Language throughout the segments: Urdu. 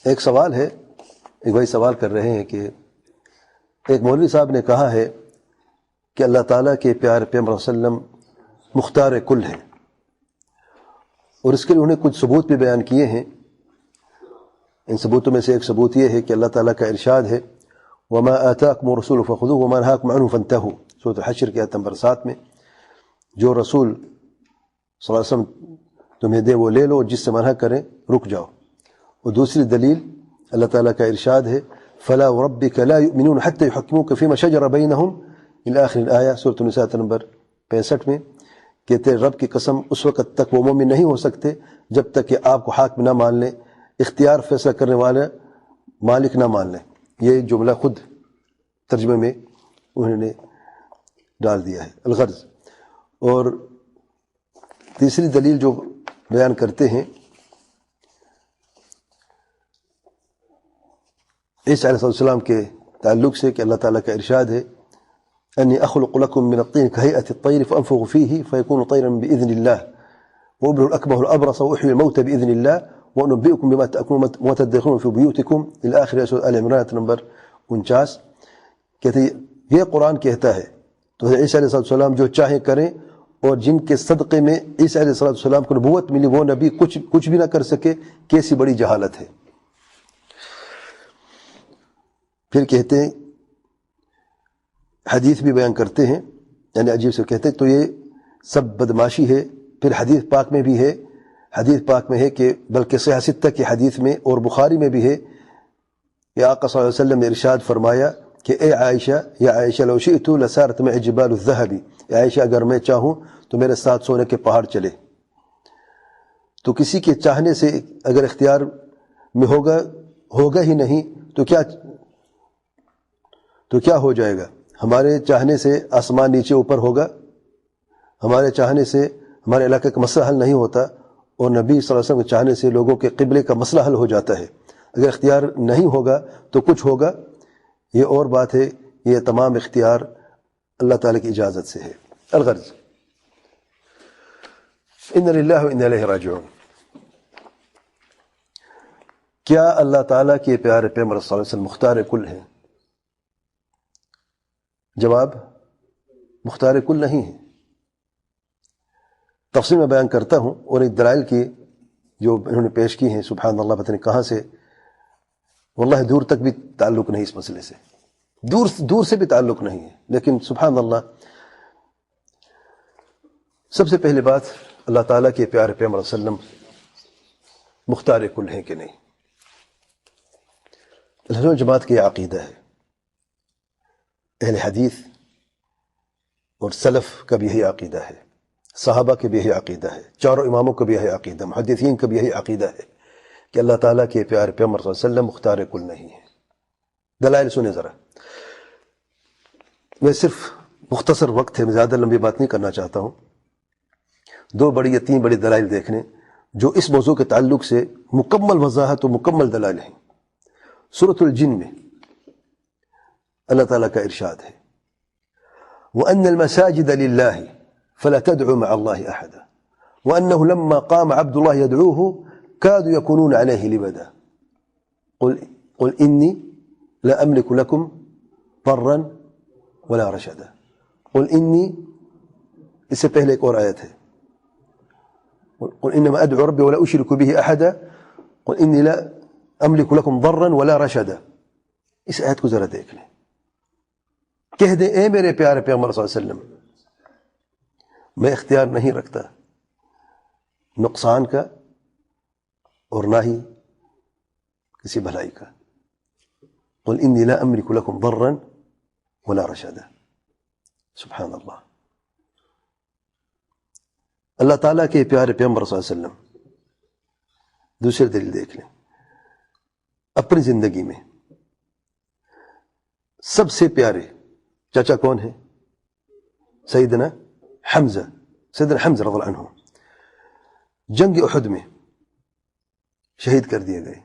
ایک سوال ہے، ایک بھائی سوال کر رہے ہیں کہ ایک مولوی صاحب نے کہا ہے کہ اللہ تعالیٰ کے پیارے پیغمبر صلی اللہ علیہ وسلم مختار کل ہیں، اور اس کے لیے انہیں کچھ ثبوت بھی بیان کیے ہیں۔ ان ثبوتوں میں سے ایک ثبوت یہ ہے کہ اللہ تعالیٰ کا ارشاد ہے وما آتاکم الرسول فخذوه وما نهاکم عنه فانتهوا، سورۃ الحشر کی آیت نمبر 7 میں، جو رسول صلی اللہ علیہ وسلم تمہیں دے وہ لے لو، جس سے منع کریں رک جاؤ۔ اور دوسری دلیل اللہ تعالیٰ کا ارشاد ہے فلا وربک لا یؤمنون حتی یحکموک فیما شجر بینہم الی آخر الآیہ، سورۃ النساء نمبر 65 میں، کہ تیرے رب کی قسم اس وقت تک وہ مومن نہیں ہو سکتے جب تک کہ آپ کو حاکم نہ مان لیں، اختیار فیصلہ کرنے والے مالک نہ مان لیں۔ یہ جملہ خود ترجمے میں انہوں نے ڈال دیا ہے، الغرض۔ اور تیسری دلیل جو بیان کرتے ہیں عیسیٰ علیہ السلام کے تعلق سے کہ اللہ تعالیٰ کا ارشاد ہے انی اخلق لکم من الطین کہیئۃ الطیر فانفخ فیہ فیکون طیرا باذن اللہ وابرئ الاکمہ الابرص واحیی الموتى باذن اللہ وانبئکم بما تأکلون وما تدخرون فی بیوتکم الی آخر سورۃ آل عمران نمبر 49۔ کہتے ہیں یہ قرآن کہتا ہے تو حضرت عیسیٰ علیہ السلام جو چاہیں کریں، اور جن کے صدقے میں عیسیٰ علیہ السلام کو نبوت ملی وہ نبی کچھ بھی نہ کر سکے، کیسی بڑی جہالت ہے۔ پھر کہتے ہیں حدیث بھی بیان کرتے ہیں، یعنی عجیب سے کہتے ہیں تو یہ سب بدماشی ہے۔ پھر حدیث پاک میں بھی ہے، حدیث پاک میں ہے کہ بلکہ صحیح ستہ کی حدیث میں اور بخاری میں بھی ہے کہ آقا صلی اللہ علیہ وسلم نے ارشاد فرمایا کہ اے عائشہ، یا عائشہ لو شئت لسارت معي جبال الذهب، اے عائشہ اگر میں چاہوں تو میرے ساتھ سونے کے پہاڑ چلے۔ تو کسی کے چاہنے سے اگر اختیار میں ہوگا ہی نہیں تو کیا ہو جائے گا؟ ہمارے چاہنے سے آسمان نیچے اوپر ہوگا، ہمارے چاہنے سے ہمارے علاقے کا مسئلہ حل نہیں ہوتا، اور نبی صلی اللہ علیہ وسلم کے چاہنے سے لوگوں کے قبلے کا مسئلہ حل ہو جاتا ہے۔ اگر اختیار نہیں ہوگا تو کچھ ہوگا، یہ اور بات ہے۔ یہ تمام اختیار اللہ تعالیٰ کی اجازت سے ہے۔ الغرض ان للہ و انا الیہ راجعون۔ کیا اللہ تعالیٰ کے پیارے پیغمبر صلی اللہ علیہ وسلم مختار کل ہیں؟ جواب مختار کل نہیں ہے۔ تفصیل میں بیان کرتا ہوں، اور ایک دلائل کی جو انہوں نے پیش کی ہیں، سبحان اللہ، پتہ نہیں کہاں سے، واللہ دور تک بھی تعلق نہیں اس مسئلے سے، دور سے بھی تعلق نہیں ہے، لیکن سبحان اللہ۔ سب سے پہلی بات، اللہ تعالیٰ کے پیارے پیغمبر صلی اللہ علیہ وسلم مختار کل ہیں کہ نہیں؟ اہل سنت جماعت کی عقیدہ ہے، اہل حدیث اور سلف کا بھی یہی عقیدہ ہے، صحابہ کے بھی یہی عقیدہ ہے، چاروں اماموں کا بھی یہی عقیدہ، محدثین کا بھی یہی عقیدہ ہے کہ اللہ تعالیٰ کے پیارے پیغمبر صلی اللہ علیہ وسلم مختار کل نہیں ہے۔ دلائل سنیں ذرا۔ میں صرف مختصر وقت ہے، میں زیادہ لمبی بات نہیں کرنا چاہتا ہوں۔ 2 بڑی یا 3 بڑی دلائل دیکھنے جو اس موضوع کے تعلق سے مکمل وضاحت و مکمل دلائل ہیں۔ سورۃ الجن میں اللہ تعالیٰ کا ارشاد ہے وَأَنَّ الْمَسَاجِدَ لِلَّهِ فَلَا تَدْعُوا مَعَ اللَّهِ أَحَدًا وَأَنَّهُ لَمَّا قَامَ عَبْدُ اللَّهِ يَدْعُوهُ كَادُوا يَكُونُونَ عَلَيْهِ لِبَدًا قُلْ إِنِّي لَا أَمْلِكُ لَكُمْ ضَرًّا وَلَا رَشَدًا۔ قُلْ إِنِّي، اس سے پہلے ایک اور آیت ہے، قُلْ إِنَّمَا أَدْعُو رَبِّي وَلَا أُشْرِكُ بِهِ أَحَدًا قُلْ إِنِّي لَا أَمْلِكُ لَكُمْ ضَرًّا وَلَا رَشَدًا۔ اس آیت کو ذرا دیکھ لیں۔ کہہ دیں اے میرے پیارے پیغمبر صلی اللہ علیہ وسلم، میں اختیار نہیں رکھتا نقصان کا اور نہ ہی کسی بھلائی کا۔ قل انی لا املک لکم ضرا ولا رشدا۔ سبحان اللہ۔ اللہ تعالیٰ کے پیارے پیغمبر صلی اللہ علیہ وسلم، دوسرے دلیل دیکھ لیں، اپنی زندگی میں سب سے پیارے چاچا کون ہیں؟ سیدنا حمزہ، سیدنا حمزہ رضی اللہ عنہ جنگ احد میں شہید کر دیے گئے۔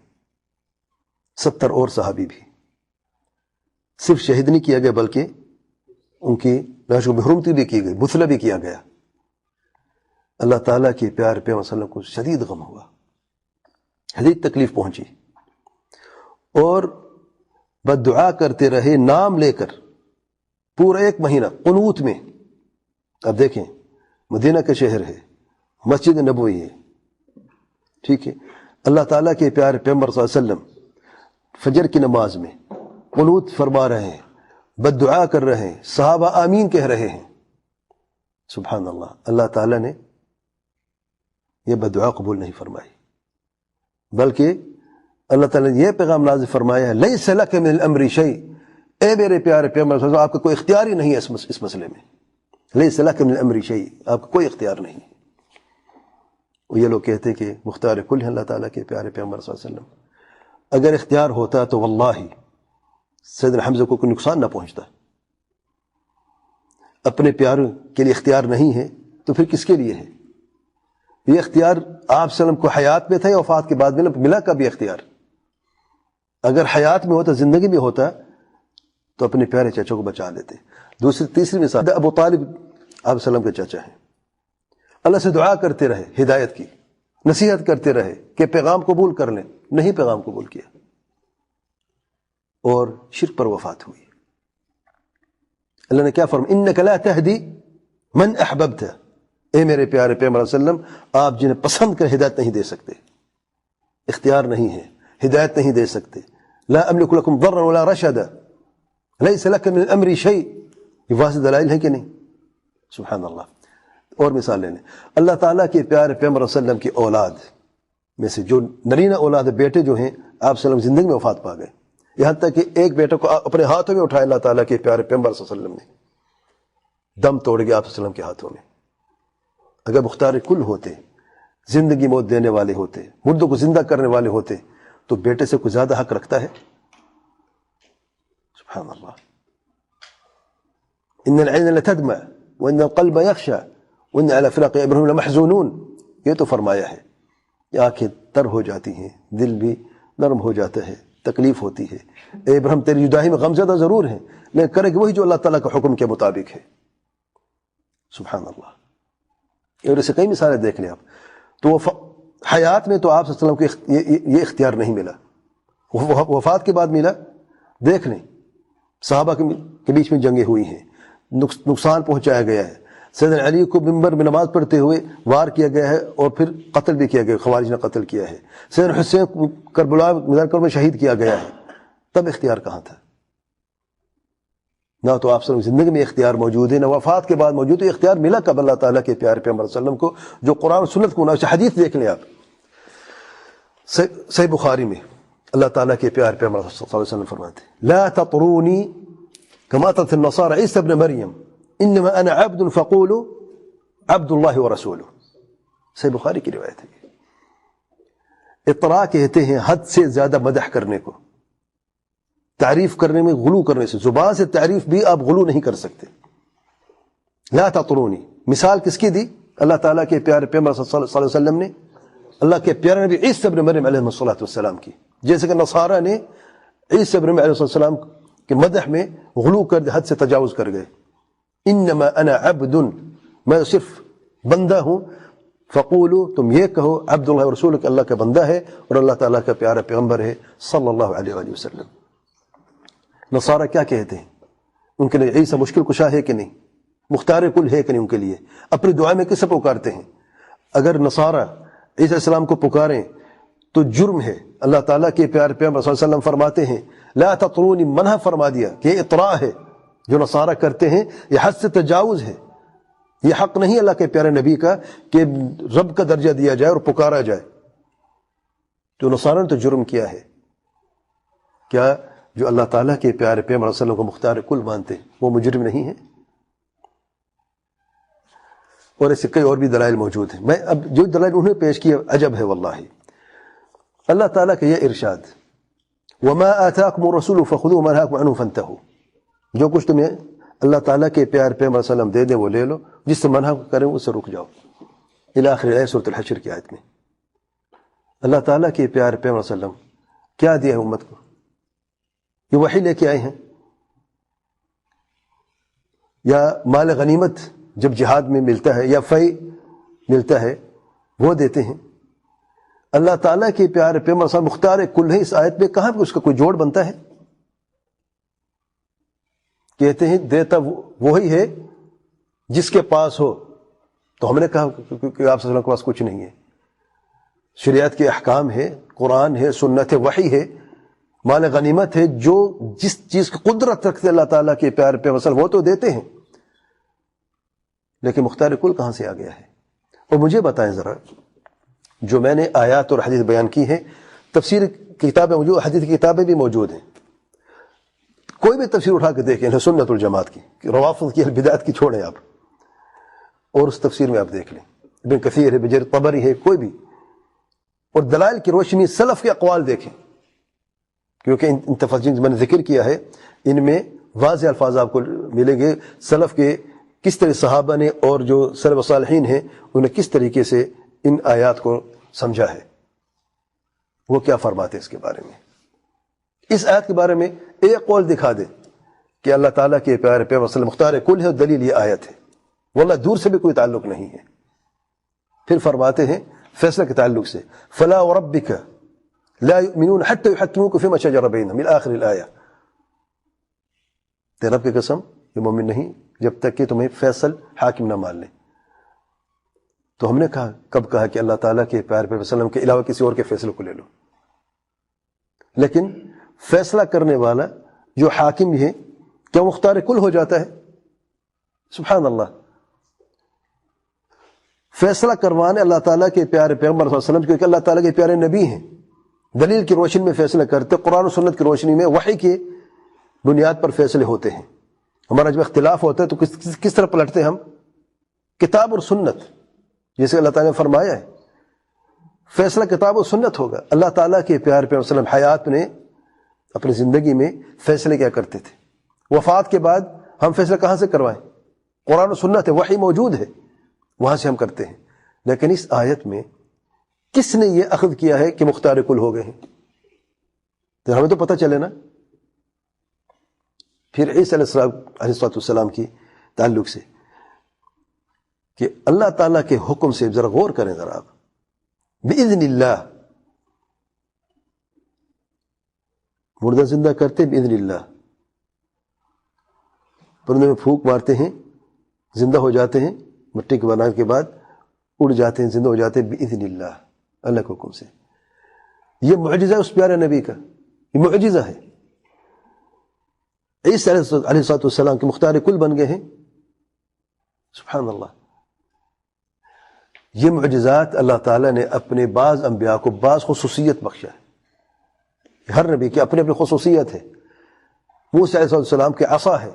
70 اور صحابی بھی، صرف شہید نہیں کیا گیا بلکہ ان کی لاش کو حرمتی بھی کی گئی، بتلا بھی کیا گیا۔ اللہ تعالیٰ کے پیارے پیغمبر صلی اللہ علیہ وسلم کو شدید غم ہوا، شدید تکلیف پہنچی۔ اور بد دعا کرتے رہے نام لے کر پورا 1 مہینہ قنوت میں. اب دیکھیں مدینہ کا شہر ہے, مسجد نبوی ہے, ٹھیک ہے, اللہ تعالیٰ کے پیارے پیغمبر صلی اللہ علیہ وسلم فجر کی نماز میں قنوت فرما رہے ہیں, بد دعا کر رہے ہیں, صحابہ آمین کہہ رہے ہیں. سبحان اللہ, اللہ تعالیٰ نے یہ بد دعا قبول نہیں فرمائی, بلکہ اللہ تعالیٰ نے یہ پیغام نازل فرمایا ہے, لیس لک من الامر شیء, اے میرے پیارے پیغمبر صلی اللہ علیہ وسلم آپ کا کوئی اختیار ہی نہیں ہے اس مسئلے میں. لیس لک من الامر شیء, آپ کا کوئی اختیار نہیں. یہ لوگ کہتے ہیں کہ مختار کل ہے اللہ تعالیٰ کے پیارے پیغمبر صلی اللہ علیہ وسلم. اگر اختیار ہوتا تو واللہ سیدنا حمزہ کو کوئی نقصان نہ پہنچتا. اپنے پیاروں کے لیے اختیار نہیں ہے تو پھر کس کے لیے ہے؟ یہ اختیار آپ صلی اللہ علیہ وسلم کو حیات میں تھا یا وفات کے بعد ملا کبھی اختیار؟ اگر حیات میں ہوتا, زندگی میں ہوتا, تو اپنے پیارے چچا کو بچا لیتے. تیسری مثال, ابو طالب آپ صلی اللہ علیہ وسلم کے چچا ہیں. اللہ سے دعا کرتے رہے ہدایت کی, نصیحت کرتے رہے کہ پیغام قبول کر لیں, نہیں پیغام قبول کیا اور شرک پر وفات ہوئی. اللہ نے کیا فرمایا, انک لا تہدی من احببت, اے میرے پیارے پیغمبر صلی اللہ علیہ وسلم آپ جنہیں پسند کر ہدایت نہیں دے سکتے, اختیار نہیں ہے, ہدایت نہیں دے سکتے. لا املک لکم ضرا ولا رشدا لیس لک من الامر شیء, یہ واضح دلائل ہے کہ نہیں؟ سبحان اللہ. اور مثال لے لیں, اللہ تعالیٰ کے پیارے پیغمبر صلی اللہ علیہ وسلم کی اولاد میں سے جو نرینہ اولاد بیٹے جو ہیں آپ صلی اللہ علیہ وسلم زندگی میں وفات پا گئے, یہاں تک کہ ایک بیٹے کو اپنے ہاتھوں میں اٹھایا اللہ تعالیٰ کے پیارے پیغمبر صلی اللہ علیہ وسلم نے, دم توڑ گیا آپ صلی اللہ علیہ وسلم کے ہاتھوں میں. اگر مختار کل ہوتے, زندگی موت دینے والے ہوتے, مردوں کو زندہ کرنے والے ہوتے, تو بیٹے سے کوئی زیادہ حق رکھتا ہے؟ سبحان اللہ. ان العین لتدمع وان القلب یخشع وان علی فراق ابراہیم لمحزونون, یہ تو فرمایا ہے کہ آنکھیں تر ہو جاتی ہیں, دل بھی نرم ہو جاتا ہے, تکلیف ہوتی ہے. اے ابراہیم تیری جدائی میں غمزدہ ضرور ہیں, لیکن کرے گی وہی جو اللہ تعالیٰ کا حکم کے مطابق ہے. سبحان اللہ. اور اسے کئی مثالیں دیکھ لیں آپ. تو حیات میں تو آپ صلی اللہ علیہ وسلم کو یہ اختیار نہیں ملا, وفات کے بعد ملا. دیکھ لیں صحابہ کے بیچ میں جنگیں ہوئی ہیں, نقصان پہنچایا گیا ہے. سیدنا علی کو منبر میں نماز پڑھتے ہوئے وار کیا گیا ہے اور پھر قتل بھی کیا گیا, خوارج نے قتل کیا ہے. سیدنا حسین کو کربلا میں شہید کیا گیا ہے. تب اختیار کہاں تھا؟ نہ تو آپ صلی اللہ علیہ وسلم زندگی میں اختیار موجود ہے, نہ وفات کے بعد موجود ہے. اختیار ملا کب اللہ تعالیٰ کے پیارے پیغمبر صلی اللہ علیہ وسلم کو, جو قرآن و سنت کو حدیث دیکھ لیں آپ. صحیح بخاری میں اللہ تعالیٰ کے پیارے پیغمبر صلی اللہ علیہ وسلم فرماتے ہیں, لا تطرونی کما اطرت النصارى عیسی ابن مریم انما انا عبد فقولوا عبد اللہ ورسولہ. صحیح بخاری کی روایت ہے. اطراء کہتے ہیں حد سے زیادہ مدح کرنے کو, تعریف کرنے میں غلو کرنے سے. زبان سے تعریف بھی آپ غلو نہیں کر سکتے. لا تطرونی, مثال کس کی دی؟ اللہ تعالیٰ کے پیارے پیغمبر صلی اللہ علیہ وسلم نے اللہ کے پیارے نبی عیسی ابن مریم علیہ السلام کی, جیسے کہ نصارہ نے عیسی ابن مریم علیہ السلام کے مدح میں غلو کر حد سے تجاوز کر گئے. انما انا عبد, میں صرف بندہ ہوں. فقولو, تم یہ کہو عبد اللہ ورسولہ کہ اللہ کا بندہ ہے اور اللہ تعالیٰ کا پیارا پیغمبر ہے صلی اللہ علیہ وآلہ وسلم. نصارہ کیا کہتے ہیں؟ ان کے لیے عیسی مشکل کشا ہے کہ نہیں, مختار کل ہے کہ نہیں ان کے لیے؟ اپنی دعا میں کسے پکارتے ہیں؟ اگر نصارہ عیسی علیہ السلام کو پکاریں تو جرم ہے. اللہ تعالیٰ کے پیارے پیغمبر صلی اللہ علیہ وسلم فرماتے ہیں لا تطرونی, منع فرما دیا کہ یہ اطراء ہے جو نصارہ کرتے ہیں, یہ حد سے تجاوز ہے. یہ حق نہیں اللہ کے پیارے نبی کا کہ رب کا درجہ دیا جائے اور پکارا جائے. تو نصارہ نے تو جرم کیا ہے. کیا جو اللہ تعالیٰ کے پیارے پیغمبر صلی اللہ علیہ وسلم کو مختار کل مانتے وہ مجرم نہیں ہیں؟ اور ایسے کئی اور بھی دلائل موجود ہیں. میں اب جو دلائل انہیں پیش کیا عجب ہے واللہ. اللہ تعالیٰ کا یہ ارشاد, وما آتاکم الرسول فخذوه وما نهاکم عنه فانتهوا, جو کچھ تمہیں اللہ تعالیٰ کے پیارے پیغمبر صلی اللہ علیہ وسلم دے دیں وہ لے لو, جس سے منع کریں اس سے رک جاؤ. الی آخر آیت سورۃ الحشر کی آیت میں اللہ تعالیٰ کے پیارے پیغمبر صلی اللہ علیہ وسلم کیا دیا ہے امت کو؟ یہ وحی لے کے آئے ہیں, یا مال غنیمت جب جہاد میں ملتا ہے یا فی ملتا ہے وہ دیتے ہیں. اللہ تعالیٰ کے پیارے پیغمبر صلی اللہ علیہ وسلم مختار کل ہے، اس آیت میں کہاں پہ اس کا کوئی جوڑ بنتا ہے؟ کہتے ہیں دیتا وہی ہے جس کے پاس ہو. تو ہم نے کہا کہ آپ صلی اللہ علیہ وسلم کے پاس کچھ نہیں ہے. شریعت کے احکام ہے، قرآن ہے، سنت ہے، وحی ہے، مال غنیمت ہے، جو جس چیز کی قدرت رکھتے اللہ تعالیٰ کے پیارے پیغمبر صلی اللہ علیہ وسلم وہ تو دیتے ہیں، لیکن مختار کل کہاں سے آ گیا ہے؟ اور مجھے بتائیں ذرا، جو میں نے آیات اور حدیث بیان کی ہیں، تفسیر کی کتابیں موجود، حدیث کی کتابیں بھی موجود ہیں، کوئی بھی تفسیر اٹھا کے دیکھیں سنت الجماعت کی، روافض کی، بدعت کی چھوڑیں آپ، اور اس تفسیر میں آپ دیکھ لیں، ابن کثیر ہے، بجر طبری ہے، کوئی بھی، اور دلائل کی روشنی سلف کے اقوال دیکھیں، کیونکہ ان تفسیر میں نے ذکر کیا ہے، ان میں واضح الفاظ آپ کو ملیں گے سلف کے کس طرح صحابہ نے اور جو سلف صالحین ہیں انہیں کس طریقے سے ان آیات کو سمجھا ہے، وہ کیا فرماتے ہیں اس کے بارے میں. اس آیت کے بارے میں ایک قول دکھا دے کہ اللہ تعالیٰ کے پیارے پیغمبر صلی اللہ علیہ وسلم مختار کل ہے اور دلیل یہ آیت ہے، واللہ دور سے بھی کوئی تعلق نہیں ہے. پھر فرماتے ہیں فیصلہ کے تعلق سے فلا وربک لا یؤمنون حتی یحکموک فیما شجر بینہم الى آخر الآیہ، تیرے رب کی قسم یہ مومن نہیں جب تک کہ تمہیں فیصل حاکم نہ مان لیں. تو ہم نے کہا، کب کہا کہ اللہ تعالیٰ کے پیارے پیغمبر صلی اللہ علیہ وسلم کے علاوہ کسی اور کے فیصلے کو لے لو؟ لیکن فیصلہ کرنے والا جو حاکم ہے کیا مختار کل ہو جاتا ہے؟ سبحان اللہ. فیصلہ کروانے اللہ تعالیٰ کے پیارے پیغمبر صلی اللہ علیہ وسلم، کیونکہ اللہ تعالیٰ کے پیارے نبی ہیں، دلیل کی روشنی میں فیصلہ کرتے، قرآن و سنت کی روشنی میں، وحی کی بنیاد پر فیصلے ہوتے ہیں. ہمارا جب اختلاف ہوتا ہے تو کس طرح پلٹتے ہیں ہم؟ کتاب اور سنت، جیسے اللہ تعالیٰ نے فرمایا ہے فیصلہ کتاب و سنت ہوگا. اللہ تعالیٰ کے پیارے پیغمبر صلی اللہ علیہ وسلم حیات میں اپنی زندگی میں فیصلے کیا کرتے تھے، وفات کے بعد ہم فیصلہ کہاں سے کروائیں؟ قرآن و سنت ہے، وحی موجود ہے، وہاں سے ہم کرتے ہیں. لیکن اس آیت میں کس نے یہ اخذ کیا ہے کہ مختار کل ہو گئے ہیں؟ تو ہمیں تو پتہ چلے نا. پھر عیسیٰ علیہ السلام کی تعلق سے کہ اللہ تعالیٰ کے حکم سے ذرا غور کریں ذرا آپ، بِإِذْنِ اللہ، مردہ زندہ کرتے بِإِذْنِ اللہ، پرندے میں پھونک مارتے ہیں زندہ ہو جاتے ہیں، مٹی کے بنانے کے بعد اڑ جاتے ہیں، زندہ ہو جاتے ہیں بِإِذْنِ اللہ، اللہ کے حکم سے. یہ معجزہ ہے اس پیارے نبی کا، یہ معجزہ ہے. عیسیٰ علیہ السلام کے مختار کل بن گئے ہیں. سبحان اللہ. یہ معجزات اللہ تعالیٰ نے اپنے بعض انبیاء کو بعض خصوصیت بخشا ہے. ہر نبی کی اپنی اپنی خصوصیت ہے. موسیٰ علیہ السلام کے عصا ہے،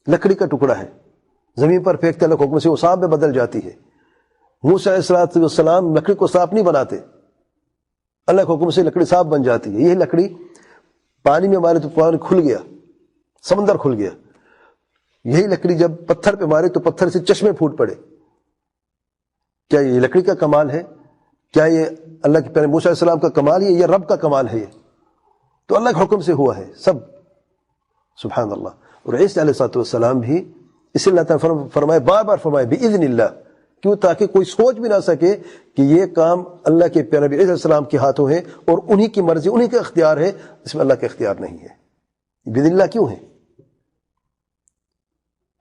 لکڑی کا ٹکڑا ہے، زمین پر پھینکتے اللہ کے حکم سے وہ سانپ میں بدل جاتی ہے. موسیٰ علیہ السلام لکڑی کو سانپ نہیں بناتے، اللہ کے حکم سے لکڑی سانپ بن جاتی ہے. یہی لکڑی پانی میں مارے تو پانی کھل گیا، سمندر کھل گیا. یہی لکڑی جب پتھر پہ مارے تو پتھر سے چشمے پھوٹ پڑے. کیا یہ لکڑی کا کمال ہے؟ کیا یہ اللہ کے پیارے موسیٰ علیہ السلام کا کمال ہے؟ یہ رب کا کمال ہے. یہ تو اللہ کے حکم سے ہوا ہے سب. سبحان اللہ. اور عیسیٰ علیہ السلام بھی اس لیے اللہ تعالیٰ فرمائے، بار بار فرمائے بِإِذْنِ اللہ، کیوں؟ تاکہ کوئی سوچ بھی نہ سکے کہ یہ کام اللہ کے پیارے نبی عیسیٰ علیہ السلام کے ہاتھوں ہے اور انہی کی مرضی، انہی کا اختیار ہے، اس میں اللہ کا اختیار نہیں ہے. بِإِذْنِ اللہ کیوں ہے؟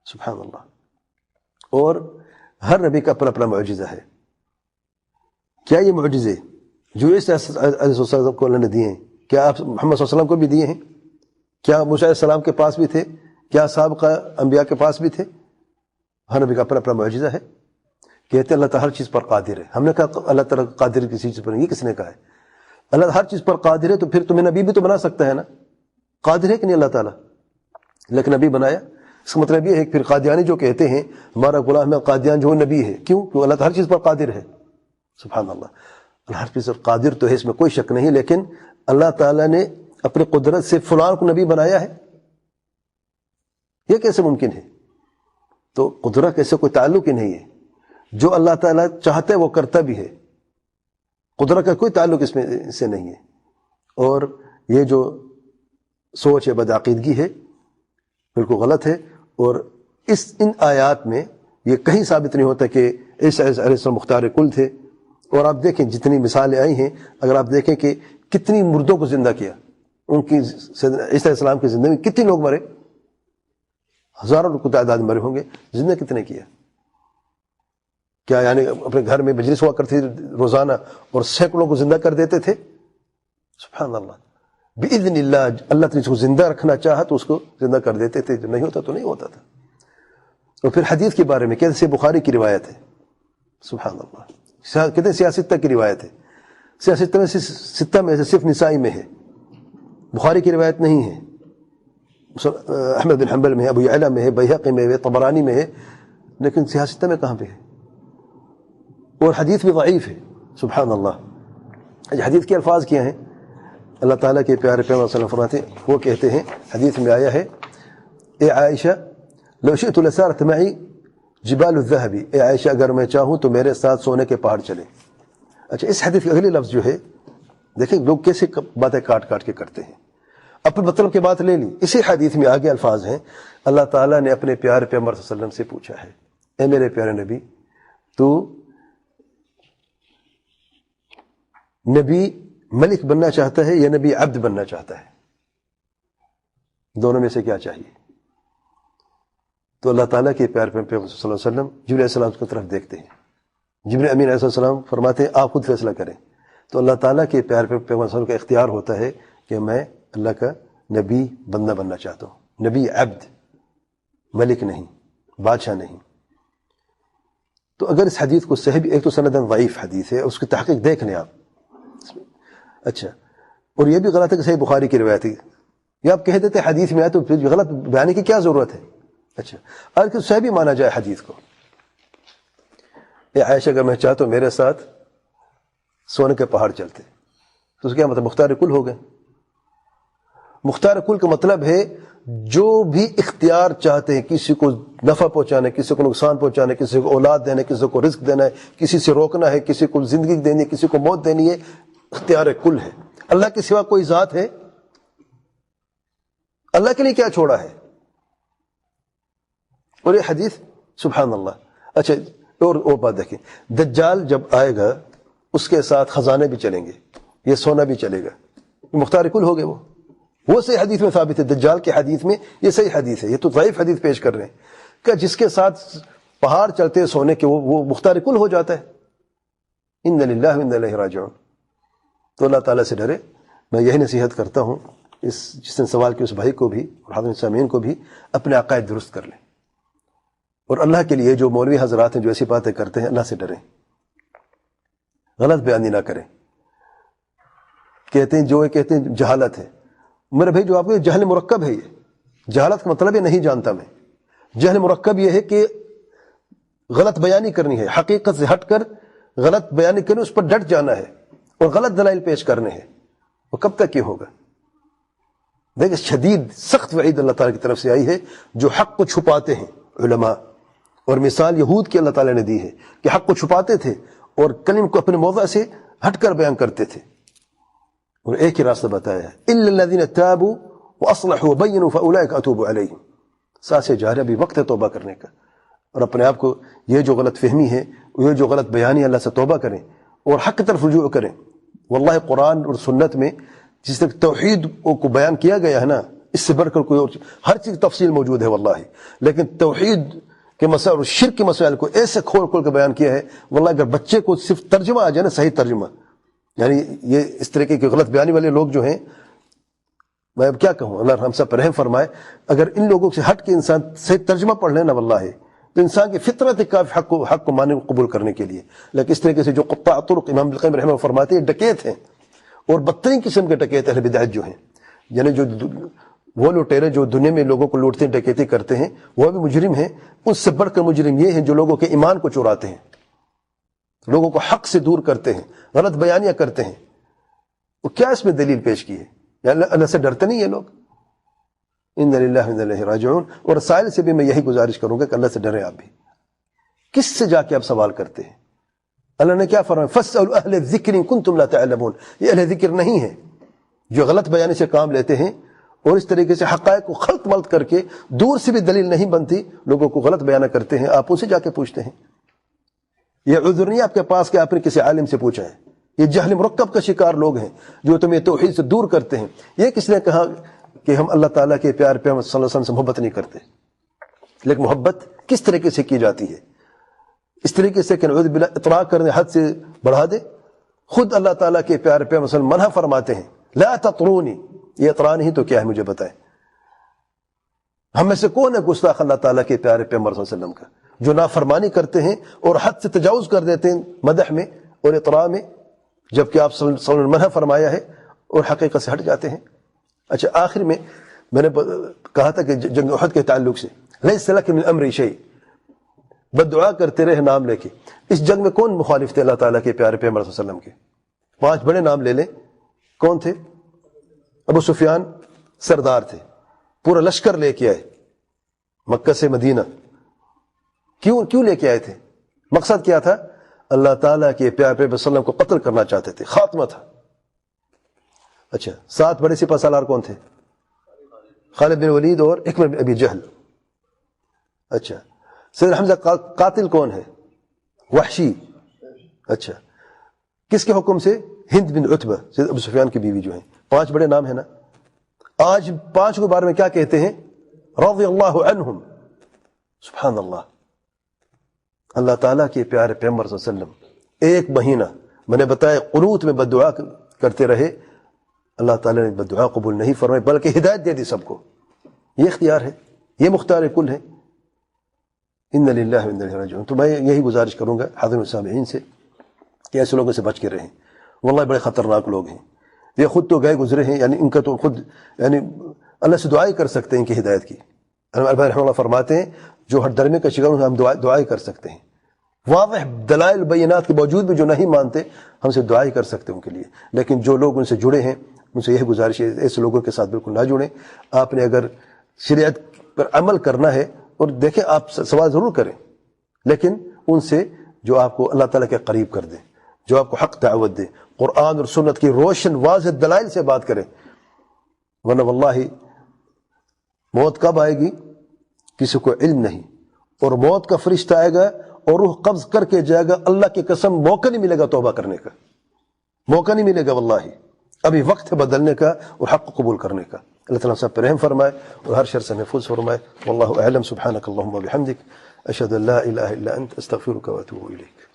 سبحان اللہ. اور ہر نبی کا اپنا اپنا معجزہ ہے. کیا یہ معجزے جو عیسیٰ علیہ السلام کو اللہ نے دیے ہیں، کیا آپ محمد صلی اللہ علیہ وسلم کو بھی دیے ہیں؟ کیا موسیٰ علیہ السلام کے پاس بھی تھے؟ کیا سابقہ انبیاء کے پاس بھی تھے؟ ہر نبی کا اپنا اپنا معجزہ ہے. کہتے ہیں اللہ تعالیٰ ہر چیز پر قادر ہے. ہم نے کہا اللہ تعالیٰ قادر کسی چیز پر نہیں، یہ کس نے کہا ہے؟ اللہ ہر چیز پر قادر ہے، تو پھر تمہیں نبی بھی تو بنا سکتا ہے نا. قادر ہے کہ نہیں اللہ تعالیٰ؟ لیکن نبی بنایا. اس کا مطلب یہ ہے کہ پھر قادیانی جو کہتے ہیں ہمارا غلام ہے قادیان جو نبی ہے، کیوں؟ کیوں اللہ تعالیٰ ہر چیز پر قادر ہے. سبحان اللہ. اللہ ہر چیز پر قادر تو ہے، اس میں کوئی شک نہیں، لیکن اللہ تعالیٰ نے اپنی قدرت سے فلان کو نبی بنایا ہے، یہ کیسے ممکن ہے؟ تو قدرت کیسے کوئی تعلق ہی نہیں ہے. جو اللہ تعالیٰ چاہتا ہے وہ کرتا بھی ہے، قدرت کا کوئی تعلق اس میں سے نہیں ہے. اور یہ جو سوچ ہے بدعقیدگی ہے، بالکل غلط ہے. اور ان آیات میں یہ کہیں ثابت نہیں ہوتا کہ عیسیٰ علیہ السلام مختار کل تھے. اور آپ دیکھیں جتنی مثالیں آئی ہیں، اگر آپ دیکھیں کہ کتنی مردوں کو زندہ کیا، ان کی عیسیٰ علیہ السلام کی زندگی میں کتنے لوگ مرے، ہزاروں کو تعداد مرے ہوں گے، زندہ کتنے کیا؟ کیا یعنی اپنے گھر میں مجلس ہوا کرتی روزانہ اور سینکڑوں کو زندہ کر دیتے تھے؟ سبحان اللہ، باذن اللہ، اللہ نے اس کو زندہ رکھنا چاہا تو اس کو زندہ کر دیتے تھے، جو نہیں ہوتا تو نہیں ہوتا تھا۔ اور پھر حدیث کے بارے میں کیسے بخاری کی روایت ہے، سبحان اللہ، کہتے سیاستہ کی روایت ہے، سیاستہ میں سے ستہ میں سے صرف نسائی میں ہے، بخاری کی روایت نہیں ہے، احمد بن حنبل میں ہے، ابو یعلا میں ہے، بیہقی میں ہے، طبرانی میں ہے، لیکن سیاستہ میں کہاں پہ ہے؟ اور حدیث بھی ضعیف ہے، سبحان اللہ۔ حدیث کے الفاظ کیا ہیں؟ اللہ تعالیٰ کے پیارے پیغمبر صلی اللہ علیہ وسلم فرماتے ہیں، وہ کہتے ہیں، حدیث میں آیا ہے، اے عائشہ لو شئت لسارت معی جبال الذهب، اے عائشہ اگر میں چاہوں تو میرے ساتھ سونے کے پہاڑ چلے۔ اچھا، اس حدیث کے اگلے لفظ جو ہے، دیکھیں لوگ کیسے باتیں کاٹ کاٹ کے کرتے ہیں، اپنے مطلب کی بات لے لی۔ اسی حدیث میں آگے الفاظ ہیں، اللہ تعالیٰ نے اپنے پیارے پیغمبر صلی اللہ علیہ وسلم سے پوچھا ہے، اے میرے پیارے نبی، تو نبی ملک بننا چاہتا ہے یا نبی عبد بننا چاہتا ہے؟ دونوں میں سے کیا چاہیے؟ تو اللہ تعالیٰ کے پیارے پیغمبر صلی اللہ علیہ وسلم جبرائیل علیہ السلام کی طرف دیکھتے ہیں، جبرائیل امین علیہ السلام فرماتے ہیں آپ خود فیصلہ کریں۔ تو اللہ تعالیٰ کے پیارے پیغمبر صلی اللہ علیہ وسلم کا اختیار ہوتا ہے کہ میں اللہ کا نبی بندہ بننا چاہتا ہوں، نبی عبد، ملک نہیں، بادشاہ نہیں۔ تو اگر اس حدیث کو صحیح، ایک تو سندن ضعیف حدیث ہے، اس کی تحقیق دیکھ لیں آپ۔ اچھا، اور یہ بھی غلط ہے کہ صحیح بخاری کی روایت ہے، یہ آپ کہہ دیتے حدیث میں آئے تو پھر غلط بیان کی کیا ضرورت ہے؟ اچھا، اگر کہ صحیح بھی مانا جائے حدیث کو، اے عائشہ اگر میں چاہتا ہوں میرے ساتھ سونے کے پہاڑ چلتے، تو اس کا کیا مطلب؟ مختار کل ہو گئے۔ مختار کل کا مطلب ہے جو بھی اختیار چاہتے ہیں، کسی کو نفع پہنچانے، کسی کو نقصان پہنچانے، کسی کو اولاد دینا، کسی کو رزق دینا ہے، کسی سے روکنا ہے، کسی کو زندگی دینی ہے، کسی کو موت دینی ہے، اختیار کل ہے۔ اللہ کے سوا کوئی ذات ہے؟ اللہ کے لیے کیا چھوڑا ہے؟ اور یہ حدیث، سبحان اللہ۔ اچھا، اور بات دیکھیں، دجال جب آئے گا اس کے ساتھ خزانے بھی چلیں گے، یہ سونا بھی چلے گا، مختار کل ہو گئے۔ وہ صحیح حدیث میں ثابت ہے، دجال کے حدیث میں یہ صحیح حدیث ہے، یہ تو ضعیف حدیث پیش کر رہے ہیں کہ جس کے ساتھ پہاڑ چلتے ہیں سونے کے وہ مختار کل ہو جاتا ہے۔ ان للہ و انا الیہ راجعون۔ تو اللہ تعالیٰ سے ڈرے۔ میں یہی نصیحت کرتا ہوں جس نے سوال کیا اس بھائی کو بھی اور حاضرین سامعین کو بھی، اپنے عقائد درست کر لیں، اور اللہ کے لیے جو مولوی حضرات ہیں جو ایسی باتیں کرتے ہیں، اللہ سے ڈریں، غلط بیانی نہ کریں۔ کہتے ہیں جو کہتے ہیں جہالت ہے، میرے بھائی جو آپ کو جہل مرکب ہے، یہ جہالت کا مطلب یہ نہیں جانتا میں، جہل مرکب یہ ہے کہ غلط بیانی کرنی ہے، حقیقت سے ہٹ کر غلط بیانی کرنی، اس پر ڈٹ جانا ہے اور غلط دلائل پیش کرنے ہیں۔ وہ کب تک یہ ہوگا؟ دیکھیں، شدید سخت وعید اللہ تعالیٰ کی طرف سے آئی ہے جو حق کو چھپاتے ہیں علماء، اور مثال یہود کی اللہ تعالیٰ نے دی ہے کہ حق کو چھپاتے تھے اور کلم کو اپنے موضع سے ہٹ کر بیان کرتے تھے، اور ایک ہی راستہ بتایا ہے، الا الذين تابوا واصلحوا وبينوا فاولئك اتوب عليهم۔ سانس جاری، ابھی وقت ہے توبہ کرنے کا، اور اپنے آپ کو یہ جو غلط فہمی ہے، یہ جو غلط بیانی، اللہ سے توبہ کریں اور حق کی طرف رجوع کریں۔ واللہ قرآن اور سنت میں جس طرح توحید کو بیان کیا گیا ہے نا، اس سے بڑھ کر کوئی اور ہر چیز تفصیل موجود ہے واللہ، لیکن توحید کے مسائل اور شرک کے مسائل کو ایسے کھول کھول کے بیان کیا ہے، واللہ اگر بچے کو صرف ترجمہ آ جائے نا، صحیح ترجمہ، یعنی یہ اس طریقے کے غلط بیانی والے لوگ جو ہیں، میں اب کیا کہوں، اللہ ہم سب پر رحم فرمائے، اگر ان لوگوں سے ہٹ کے انسان صحیح ترجمہ پڑھ لینا واللہ تو انسان کی فطرت ہے کافی حق کو ماننے قبول کرنے کے لیے۔ لیکن اس طریقے سے جو قطاع طرق، امام ابن القیم رحمہ اللہ فرماتے ہیں، ڈکیت ہیں، اور بدترین قسم کے ڈکیت اہل بدعت جو ہیں، یعنی جو وہ لٹیرے جو دنیا میں لوگوں کو لوٹتے ہیں، ڈکیتی کرتے ہیں، وہ بھی مجرم ہیں۔ ان سے بڑھ کر مجرم یہ ہیں جو لوگوں کے ایمان کو چراتے ہیں، لوگوں کو حق سے دور کرتے ہیں، غلط بیانیاں کرتے ہیں۔ وہ کیا اس میں دلیل پیش کی ہے؟ یا اللہ سے ڈرتے نہیں یہ لوگ؟ ان للہ و انا الیہ راجعون۔ اور رسائل سے بھی میں یہی گزارش کروں گا کہ اللہ سے ڈریں آپ بھی۔ کس سے جا کے آپ سوال کرتے ہیں؟ اللہ نے کیا فرمایا؟ فاسألوا اہل الذکر ان کنتم لا تعلمون۔ یہ اہل ذکر نہیں ہے جو غلط بیانی سے کام لیتے ہیں اور اس طریقے سے حقائق کو خلط ملط کر کے دور سے بھی دلیل نہیں بنتی، لوگوں کو غلط بیانہ کرتے ہیں، آپ اسے جا کے پوچھتے ہیں۔ یہ عذر نہیں آپ کے پاس کہ آپ نے کسی عالم سے پوچھا ہے. یہ جہل مرکب کا شکار لوگ ہیں جو تمہیں توحید سے دور کرتے ہیں. یہ کس نے کہا کہ ہم اللہ تعالیٰ کے پیار پیغمبر صلی اللہ علیہ وسلم سے محبت نہیں کرتے؟ لیکن محبت کس طریقے سے کی جاتی ہے؟ اس طریقے سے کہ نعوذ باللہ اطراء کرنے حد سے بڑھا دے. خود اللہ تعالیٰ کے پیار پیغمبر صلی اللہ علیہ وسلم منع فرماتے ہیں لا تطرونی. یہ اطراء نہیں تو کیا ہے مجھے بتائیں. ہم میں سے کون ہے گستاخ اللہ تعالیٰ کے پیارے پیغمبر صلی اللہ علیہ وسلم کا جو نافرمانی کرتے ہیں اور حد سے تجاوز کر دیتے ہیں مدح میں اور اطراء میں، جبکہ آپ صلی اللہ علیہ وسلم نے منع فرمایا ہے اور حقیقت سے ہٹ جاتے ہیں. اچھا آخر میں نے کہا تھا کہ جنگ احد کے تعلق سے لیس لک من الامر شیء، بد دعا کرتے رہے نام لے کے. اس جنگ میں کون مخالف تھے اللہ تعالیٰ کے پیارے پیغمبر صلی اللہ علیہ وسلم کے؟ 5 بڑے نام لے لیں. کون تھے؟ ابو سفیان سردار تھے، پورا لشکر لے کے آئے مکہ سے مدینہ. کیوں لے کے آئے تھے؟ مقصد کیا تھا؟ اللہ تعالیٰ کے پیارے پیغمبر صلی اللہ علیہ وسلم کو قتل کرنا چاہتے تھے، خاتمہ تھا. اچھا 7 بڑے سپہ سالار کون تھے؟ خالد بن ولید اور اکرمہ بن ابی جہل. اچھا سید حمزہ قاتل کون ہے؟ وحشی. اچھا کس کے حکم سے؟ ہند بن عتبہ سید ابو سفیان کی بیوی جو ہیں. 5 بڑے نام ہیں نا. آج 5 کے بارے میں کیا کہتے ہیں؟ رضی اللہ عنہم. سبحان اللہ. اللہ تعالیٰ کے پیارے پیغمبر صلی اللہ علیہ وسلم 1 مہینہ میں نے بتایا قنوت میں بد دعا کرتے رہے. اللہ تعالیٰ نے بد دعا قبول نہیں فرمائی بلکہ ہدایت دے دی سب کو. یہ اختیار ہے، یہ مختار کل ہے. ان للہ و انا الیہ راجعون. تو میں یہی گزارش کروں گا حاضرین السامعین سے کہ ایسے لوگوں سے بچ کے رہیں. واللہ بڑے خطرناک لوگ ہیں. یہ خود تو گئے گزرے ہیں، یعنی ان کا تو خود یعنی اللہ سے دعائیں کر سکتے ہیں ان کی ہدایت کی. البانی رحمہ اللہ فرماتے ہیں جو ہر درمے کا شکار ہم دعائیں کر سکتے ہیں. واضح دلائل بینات کے باوجود بھی جو نہیں مانتے ہم سے دعائیں کر سکتے ہیں ان کے لیے. لیکن جو لوگ ان سے جڑے ہیں ان سے یہ گزارش ہے ایسے لوگوں کے ساتھ بالکل نہ جڑیں. آپ نے اگر شریعت پر عمل کرنا ہے اور دیکھیں آپ سوال ضرور کریں لیکن ان سے جو آپ کو اللہ تعالیٰ کے قریب کر دیں، جو آپ کو حق دعوت دے، قرآن اور سنت کی روشن واضح دلائل سے بات کریں. ورنہ واللہ موت کب آئے گی کسی کو علم نہیں، اور موت کا فرشتہ آئے گا اور روح قبض کر کے جائے گا. اللہ کی قسم موقع نہیں ملے گا توبہ کرنے کا، موقع نہیں ملے گا. واللہ ابھی وقت ہے بدلنے کا اور حق قبول کرنے کا. اللہ تعالیٰ سب پر رحم فرمائے اور ہر شر سے محفوظ فرمائے. واللہ اعلم. سبحانک اللہم و بحمدک اشہد ان لا الہ الا انت استغفرک و اتوب الیک.